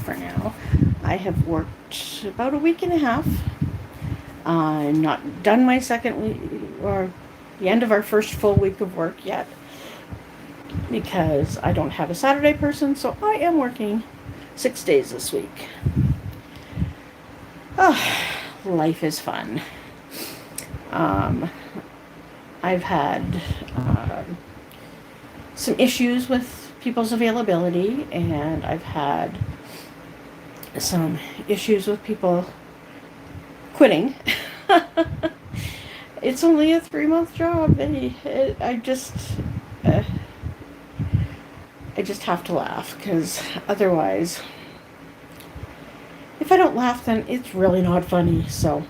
for now. I have worked about a week and a half. I'm not done my second week or the end of our first full week of work yet because I don't have a Saturday person, so I am working 6 days this week. Oh, life is fun. I've had some issues with people's availability, and I've had some issues with people quitting. It's only a 3-month job. I just have to laugh, because otherwise, if I don't laugh, then it's really not funny. So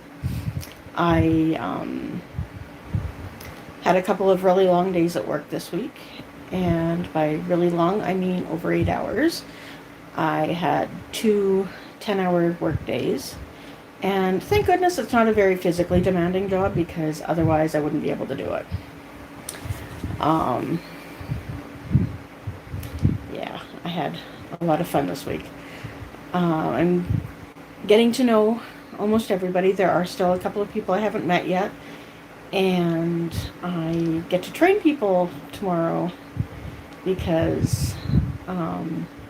I had a couple of really long days at work this week, and by really long, I mean over 8 hours. I had 2 10-hour work days, and thank goodness it's not a very physically demanding job, because otherwise I wouldn't be able to do it. Yeah, I had a lot of fun this week. I'm getting to know almost everybody. There are still a couple of people I haven't met yet, and I get to train people tomorrow because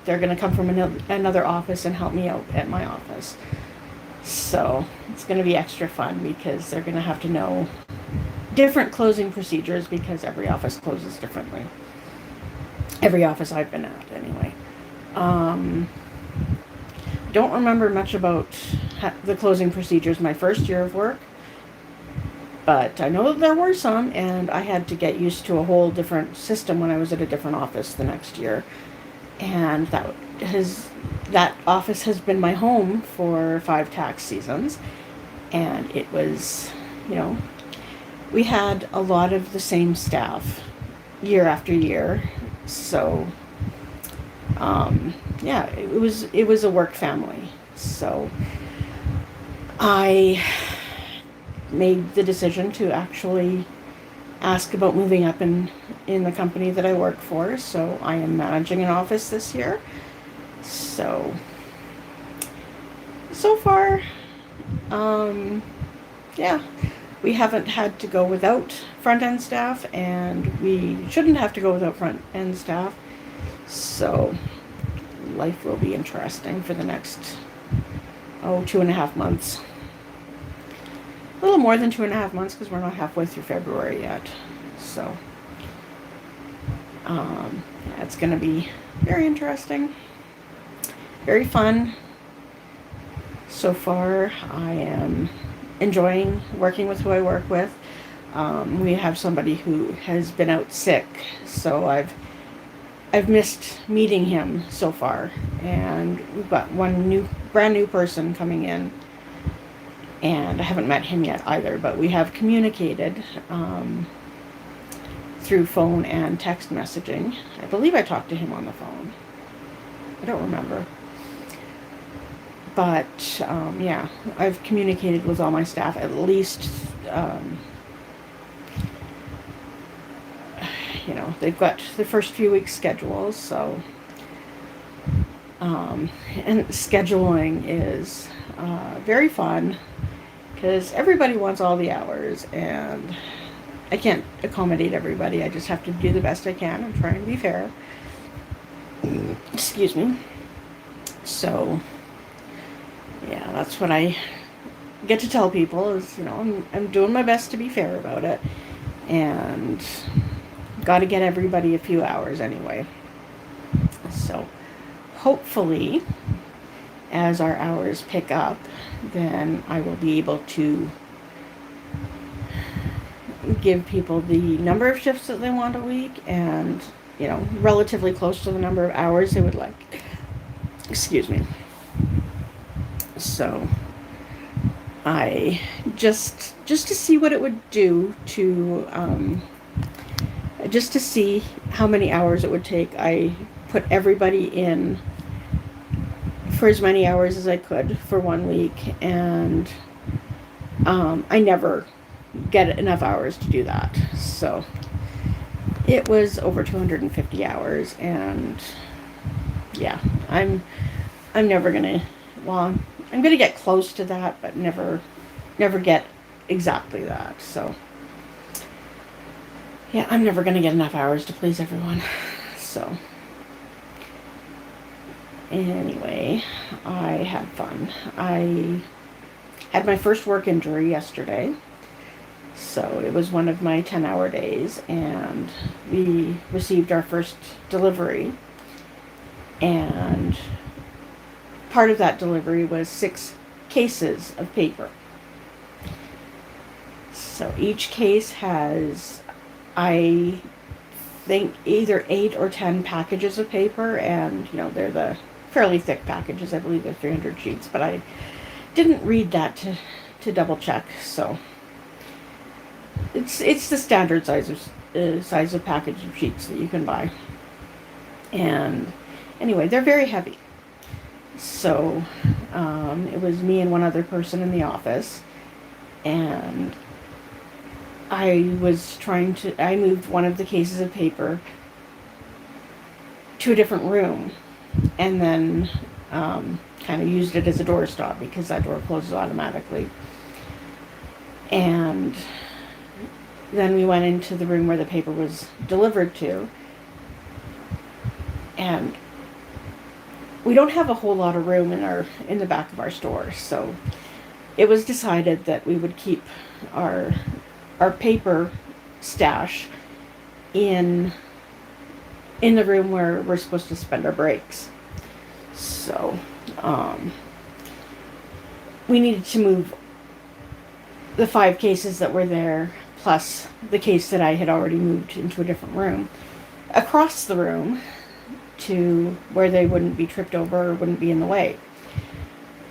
they're going to come from another office and help me out at my office. So it's going to be extra fun because they're going to have to know different closing procedures, because every office closes differently. Every office I've been at, anyway. Don't remember much about the closing procedures my first year of work, but I know that there were some, and I had to get used to a whole different system when I was at a different office the next year. And that office has been my home for 5 tax seasons, and it was, we had a lot of the same staff year after year. So yeah, it was a work family. So I made the decision to actually ask about moving up in the company that I work for. So I am managing an office this year. So far, yeah, we haven't had to go without front end staff, and we shouldn't have to go without front end staff. So life will be interesting for the next 2.5 months. A little more than 2.5 months, because we're not halfway through February yet. So yeah, it's going to be very interesting, very fun. So far, I am enjoying working with who I work with. We have somebody who has been out sick, so I've missed meeting him so far, and we've got one brand new person coming in, and I haven't met him yet either, but we have communicated through phone and text messaging. I believe I talked to him on the phone. I don't remember. But yeah, I've communicated with all my staff at least, they've got the first few weeks' schedules, so, and scheduling is very fun, because everybody wants all the hours, and I can't accommodate everybody. I just have to do the best I can. I'm trying to be fair. Excuse me. So yeah, that's what I get to tell people is, I'm doing my best to be fair about it, and got to get everybody a few hours anyway. So hopefully, as our hours pick up, then I will be able to give people the number of shifts that they want a week, and, relatively close to the number of hours they would like. Excuse me. So I just to see what it would do to just to see how many hours it would take, I put everybody in for as many hours as I could for 1 week, and I never get enough hours to do that. So it was over 250 hours, and yeah, I'm I'm never gonna, well, I'm gonna get close to that, but never get exactly that. So, yeah, I'm never gonna get enough hours to please everyone. So, anyway, I had fun. I had my first work injury yesterday. So it was one of my 10-hour days, and we received our first delivery. And part of that delivery was 6 cases of paper. So each case has, I think, either 8 or 10 packages of paper, and they're the fairly thick packages. I believe they're 300 sheets, but I didn't read that to double check. So it's the standard size of package of sheets that you can buy. And anyway, they're very heavy. So it was me and one other person in the office, and I moved one of the cases of paper to a different room, and then kind of used it as a doorstop because that door closes automatically. And then we went into the room where the paper was delivered to, and we don't have a whole lot of room in the back of our store, so it was decided that we would keep our paper stash in the room where we're supposed to spend our breaks. So we needed to move the 5 cases that were there, plus the case that I had already moved into a different room, across the room to where they wouldn't be tripped over or wouldn't be in the way.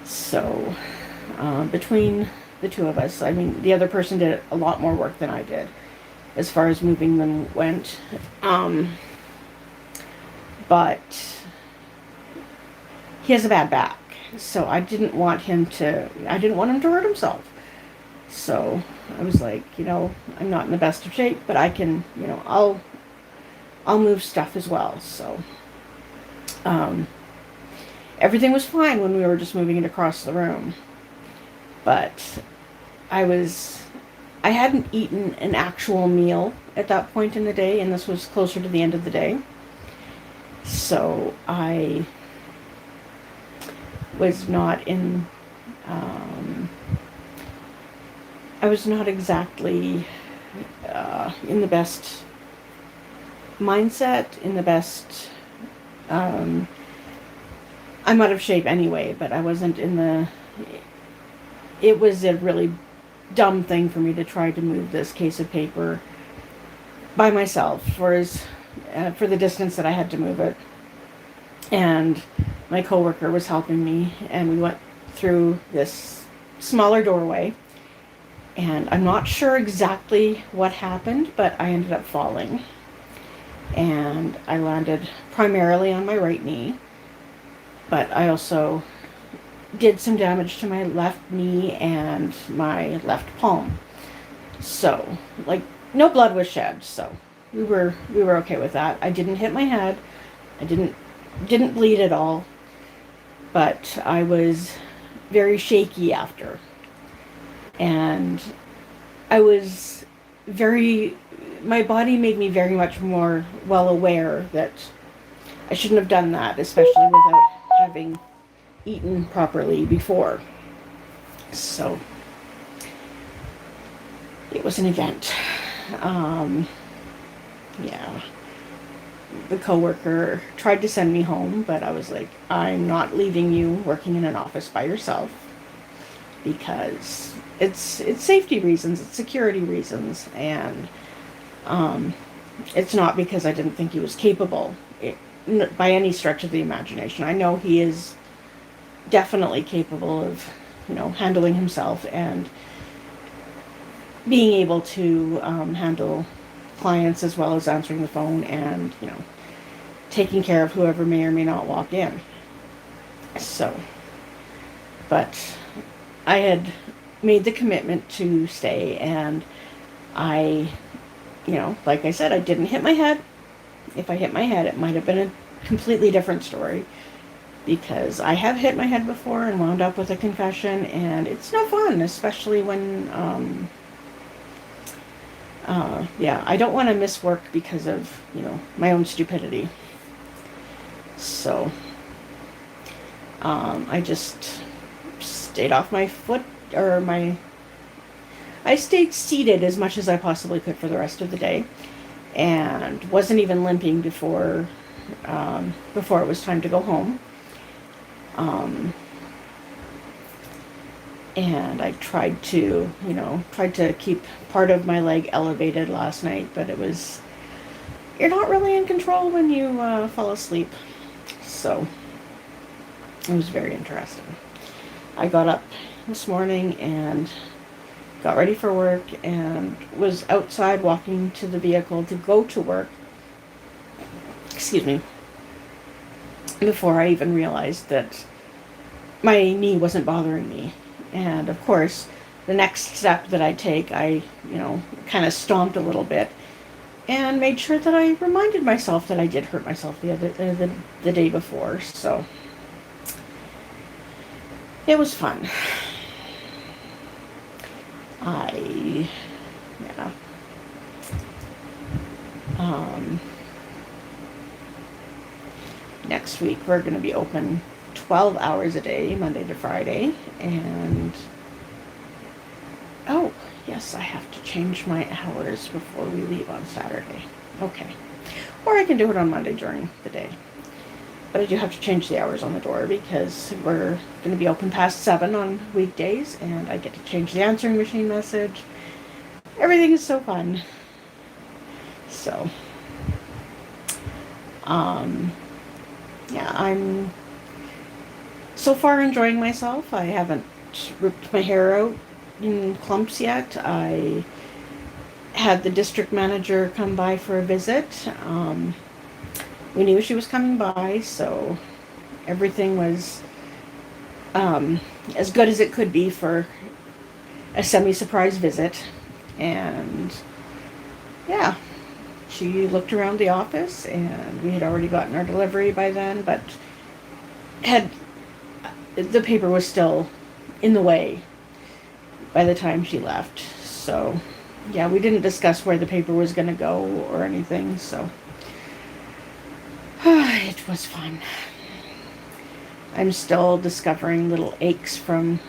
So between the two of us, I mean, the other person did a lot more work than I did as far as moving them went. But he has a bad back, so I didn't want him to hurt himself. So I was like, I'm not in the best of shape, but I can, I'll move stuff as well. So everything was fine when we were just moving it across the room. But I hadn't eaten an actual meal at that point in the day, and this was closer to the end of the day. So I was not I was not exactly in the best mindset, in the best, I'm out of shape anyway, but I wasn't it was a really dumb thing for me to try to move this case of paper by myself for the distance that I had to move it. And my coworker was helping me, and we went through this smaller doorway, and I'm not sure exactly what happened, but I ended up falling, and I landed primarily on my right knee, but I also did some damage to my left knee and my left palm. So, no blood was shed, so we were okay with that. I didn't hit my head. I didn't bleed at all, but I was very shaky after. And my body made me very much more well aware that I shouldn't have done that, especially without having eaten properly before. So it was an event. Yeah. The coworker tried to send me home, but I was like, I'm not leaving you working in an office by yourself, because it's safety reasons, it's security reasons, and it's not because I didn't think he was capable by any stretch of the imagination. I know he is definitely capable of, handling himself and being able to handle clients as well as answering the phone and, taking care of whoever may or may not walk in. So, but I had made the commitment to stay, and I, like I said, I didn't hit my head. If I hit my head, it might have been a completely different story. because I have hit my head before and wound up with a concussion, and it's no fun, especially when, yeah, I don't want to miss work because of, my own stupidity. So, I just stayed off my foot, or I stayed seated as much as I possibly could for the rest of the day, and wasn't even limping before it was time to go home. And I tried to keep part of my leg elevated last night, but you're not really in control when you fall asleep. So it was very interesting. I got up this morning and got ready for work and was outside walking to the vehicle to go to work. Excuse me. Before I even realized that my knee wasn't bothering me. And of course, the next step that I take, I kind of stomped a little bit and made sure that I reminded myself that I did hurt myself the day before. So it was fun. Yeah. Next week we're going to be open 12 hours a day, Monday to Friday, and oh, yes, I have to change my hours before we leave on Saturday. Okay. Or I can do it on Monday during the day. But I do have to change the hours on the door because we're going to be open past 7 on weekdays, and I get to change the answering machine message. Everything is so fun. So, yeah, I'm so far enjoying myself. I haven't ripped my hair out in clumps yet. I had the district manager come by for a visit. We knew she was coming by, so everything was as good as it could be for a semi-surprise visit. And yeah, she looked around the office, and we had already gotten our delivery by then, but the paper was still in the way by the time she left. So yeah, we didn't discuss where the paper was going to go or anything, so it was fun. I'm still discovering little aches from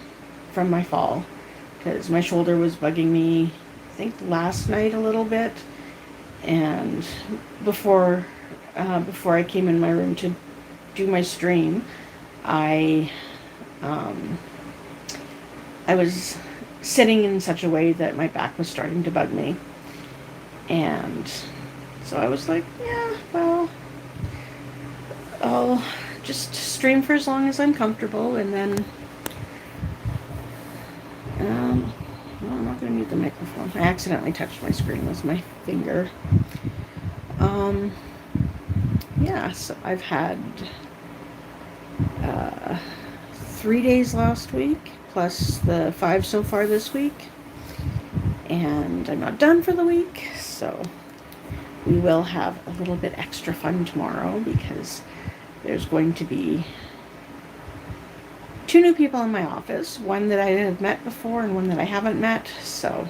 my fall, because my shoulder was bugging me, I think, last night a little bit, and before I came in my room to do my stream, I was sitting in such a way that my back was starting to bug me, and so I was like, yeah, well, I'll just stream for as long as I'm comfortable, and then no, I'm not going to mute the microphone. I accidentally touched my screen with my finger. Yeah, so I've had 3 days last week, plus the 5 so far this week, and I'm not done for the week, so we will have a little bit extra fun tomorrow, because there's going to be 2 new people in my office, one that I have met before and one that I haven't met, so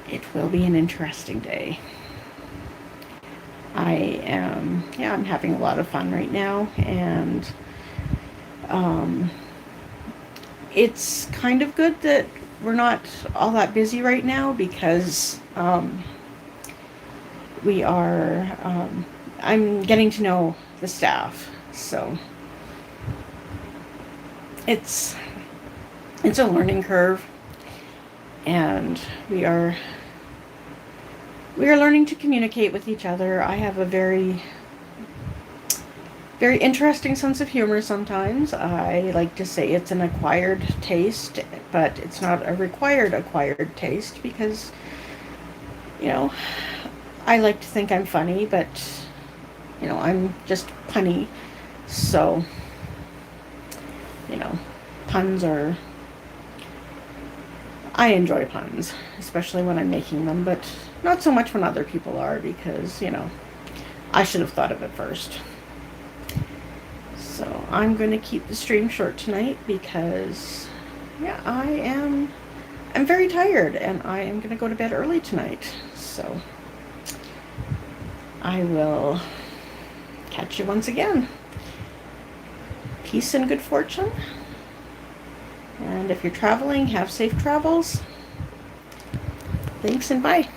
it will be an interesting day. I'm having a lot of fun right now, and it's kind of good that we're not all that busy right now, because I'm getting to know the staff, so it's a learning curve, and we are learning to communicate with each other. I have a very, very interesting sense of humor sometimes. I like to say it's an acquired taste, but it's not a required acquired taste, because, I like to think I'm funny, but, I'm just punny. So, I enjoy puns, especially when I'm making them, but not so much when other people are, because, I should have thought of it first. So I'm going to keep the stream short tonight because, yeah, I'm very tired and I am going to go to bed early tonight. So I will catch you once again. Peace and good fortune. And if you're traveling, have safe travels. Thanks and bye.